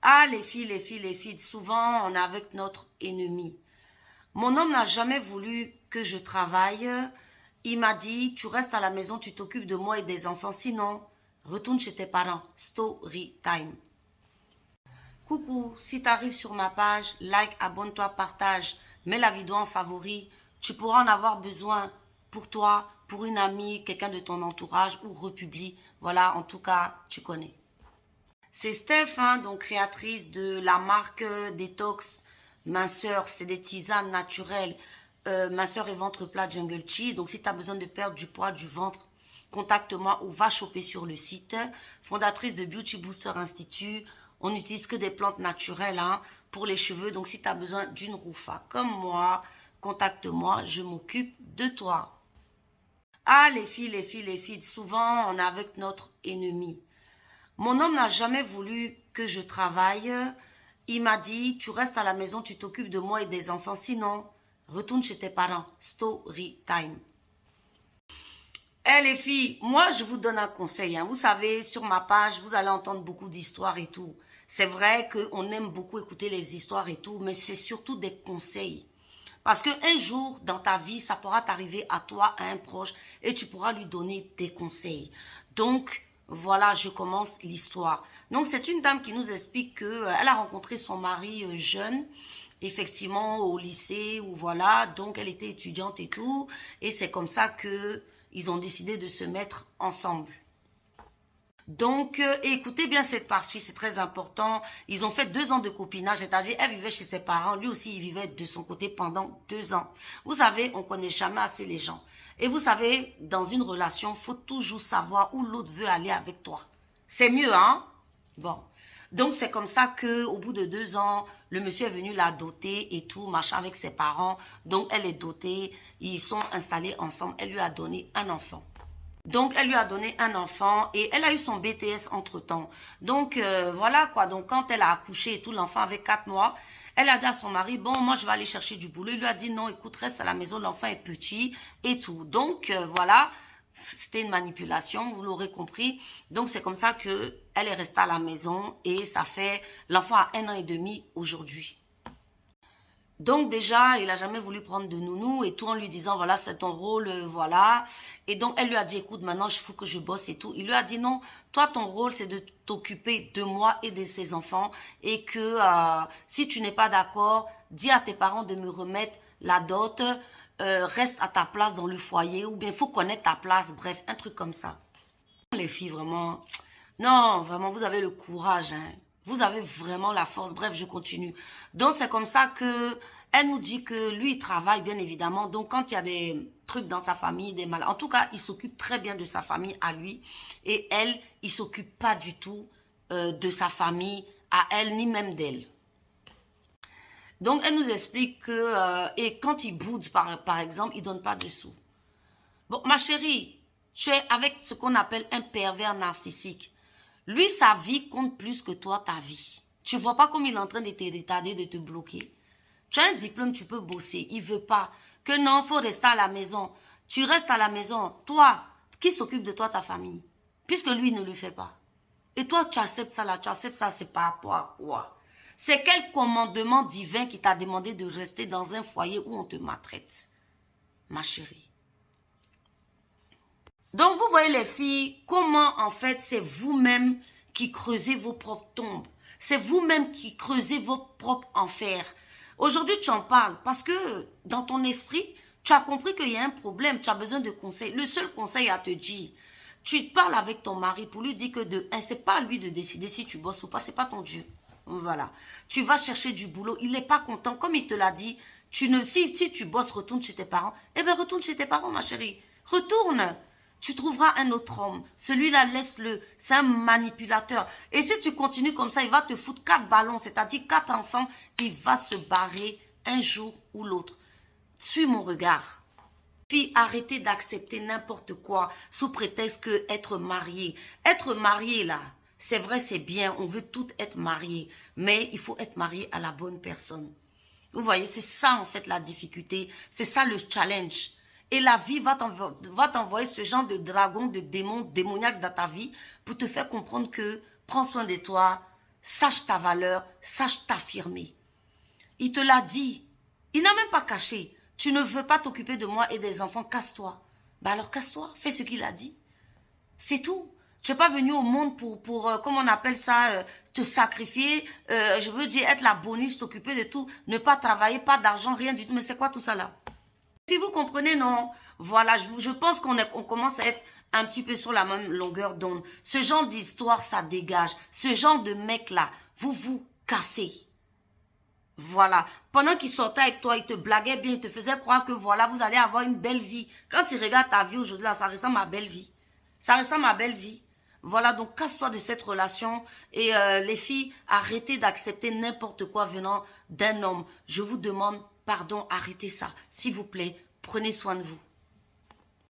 Ah, les filles, souvent on est avec notre ennemi. Mon homme n'a jamais voulu que je travaille. Il m'a dit, tu restes à la maison, tu t'occupes de moi et des enfants. Sinon, retourne chez tes parents. Story time. Coucou, si tu arrives sur ma page, like, abonne-toi, partage, mets la vidéo en favori. Tu pourras en avoir besoin pour toi, pour une amie, quelqu'un de ton entourage ou republie. Voilà, en tout cas, tu connais. C'est Steph, hein, donc créatrice de la marque Detox Minceur. C'est des tisanes naturelles. Minceur et ventre plat Jungle Chi. Donc si tu as besoin de perdre du poids, du ventre, contacte-moi ou va choper sur le site. Fondatrice de Beauty Booster Institute. On n'utilise que des plantes naturelles hein, pour les cheveux. Donc si tu as besoin d'une roufa comme moi, contacte-moi, je m'occupe de toi. Ah les filles, souvent on est avec notre ennemi. Mon homme n'a jamais voulu que je travaille. Il m'a dit, tu restes à la maison, tu t'occupes de moi et des enfants. Sinon, retourne chez tes parents. Story time. Eh les filles, moi je vous donne un conseil. Hein. Vous savez, sur ma page, vous allez entendre beaucoup d'histoires et tout. C'est vrai qu'on aime beaucoup écouter les histoires et tout, mais c'est surtout des conseils. Parce qu'un jour, dans ta vie, ça pourra t'arriver à toi, à un proche, et tu pourras lui donner des conseils. Donc, voilà, je commence l'histoire. Donc, c'est une dame qui nous explique qu'elle a rencontré son mari jeune, effectivement, au lycée, ou voilà, donc elle était étudiante et tout, et c'est comme ça que ils ont décidé de se mettre ensemble. Donc, écoutez bien cette partie, c'est très important. Ils ont fait 2 ans de copinage, c'est-à-dire elle vivait chez ses parents, lui aussi il vivait de son côté pendant 2 ans. Vous savez, on connaît jamais assez les gens. Et vous savez, dans une relation, faut toujours savoir où l'autre veut aller avec toi. C'est mieux, hein? Bon. Donc, c'est comme ça que, au bout de 2 ans, le monsieur est venu la doter et tout, machin avec ses parents. Donc, elle est dotée, ils sont installés ensemble. Elle lui a donné un enfant. Donc, elle lui a donné un enfant et elle a eu son BTS entre-temps. Donc, voilà quoi. Donc, quand elle a accouché et tout, l'enfant avait 4 mois, elle a dit à son mari, bon, moi, je vais aller chercher du boulot. Il lui a dit, non, écoute, reste à la maison, l'enfant est petit et tout. Donc, voilà, c'était une manipulation, vous l'aurez compris. Donc, c'est comme ça que elle est restée à la maison et ça fait, l'enfant a 1 an et demi aujourd'hui. Donc déjà, il a jamais voulu prendre de nounou et tout en lui disant, voilà, c'est ton rôle, voilà. Et donc, elle lui a dit, écoute, maintenant, il faut que je bosse et tout. Il lui a dit, non, toi, ton rôle, c'est de t'occuper de moi et de ses enfants et que si tu n'es pas d'accord, dis à tes parents de me remettre la dot, reste à ta place dans le foyer ou bien il faut connaître ta place, bref, un truc comme ça. Les filles, vraiment, non, vraiment, vous avez le courage, hein. Vous avez vraiment la force. Bref, je continue. Donc, c'est comme ça que elle nous dit que lui, il travaille, bien évidemment. Donc, quand il y a des trucs dans sa famille, des mal... En tout cas, il s'occupe très bien de sa famille à lui. Et elle, il s'occupe pas du tout de sa famille à elle, ni même d'elle. Donc, elle nous explique que... et quand il boude, par exemple, il donne pas de sous. Bon, ma chérie, tu es avec ce qu'on appelle un pervers narcissique. Lui, sa vie compte plus que toi, ta vie. Tu vois pas comme il est en train de te retarder, de te bloquer. Tu as un diplôme, tu peux bosser. Il veut pas. Que non, faut rester à la maison. Tu restes à la maison. Toi, qui s'occupe de toi, ta famille? Puisque lui ne le fait pas. Et toi, tu acceptes ça là, tu acceptes ça, c'est par rapport à quoi? C'est quel commandement divin qui t'a demandé de rester dans un foyer où on te maltraite? Ma chérie. Donc, vous voyez les filles, comment en fait c'est vous-même qui creusez vos propres tombes. C'est vous-même qui creusez vos propres enfers. Aujourd'hui, tu en parles parce que dans ton esprit, tu as compris qu'il y a un problème, tu as besoin de conseils. Le seul conseil à te dire, tu parles avec ton mari pour lui dire que de un, c'est pas à lui de décider si tu bosses ou pas, c'est pas ton Dieu. Voilà. Tu vas chercher du boulot, il n'est pas content, comme il te l'a dit, si tu bosses, retourne chez tes parents. Eh bien, retourne chez tes parents, ma chérie. Retourne. Tu trouveras un autre homme. Celui-là, laisse-le. C'est un manipulateur. Et si tu continues comme ça, il va te foutre 4 ballons, c'est-à-dire 4 enfants. Il va se barrer un jour ou l'autre. Suis mon regard. Puis arrêtez d'accepter n'importe quoi sous prétexte que être marié. Être marié, là, c'est vrai, c'est bien. On veut toutes être mariés. Mais il faut être marié à la bonne personne. Vous voyez, c'est ça en fait la difficulté. C'est ça le challenge. Et la vie va t'envoyer ce genre de dragon, de démon, démoniaque dans ta vie pour te faire comprendre que prends soin de toi, sache ta valeur, sache t'affirmer. Il te l'a dit. Il n'a même pas caché. Tu ne veux pas t'occuper de moi et des enfants, casse-toi. Ben alors casse-toi, fais ce qu'il a dit. C'est tout. Tu n'es pas venu au monde pour comment on appelle ça, te sacrifier, je veux dire être la boniche, t'occuper de tout, ne pas travailler, pas d'argent, rien du tout. Mais c'est quoi tout ça là? Si vous comprenez, non? Voilà, je pense qu'on commence à être un petit peu sur la même longueur d'onde. Ce genre d'histoire, ça dégage. Ce genre de mec-là, vous vous cassez. Voilà. Pendant qu'il sortait avec toi, il te blaguait bien, il te faisait croire que voilà, vous allez avoir une belle vie. Quand il regarde ta vie aujourd'hui, là, ça ressemble à belle vie. Ça ressemble à belle vie. Voilà, donc casse-toi de cette relation. Et les filles, arrêtez d'accepter n'importe quoi venant d'un homme. Je vous demande pardon, arrêtez ça. S'il vous plaît, prenez soin de vous.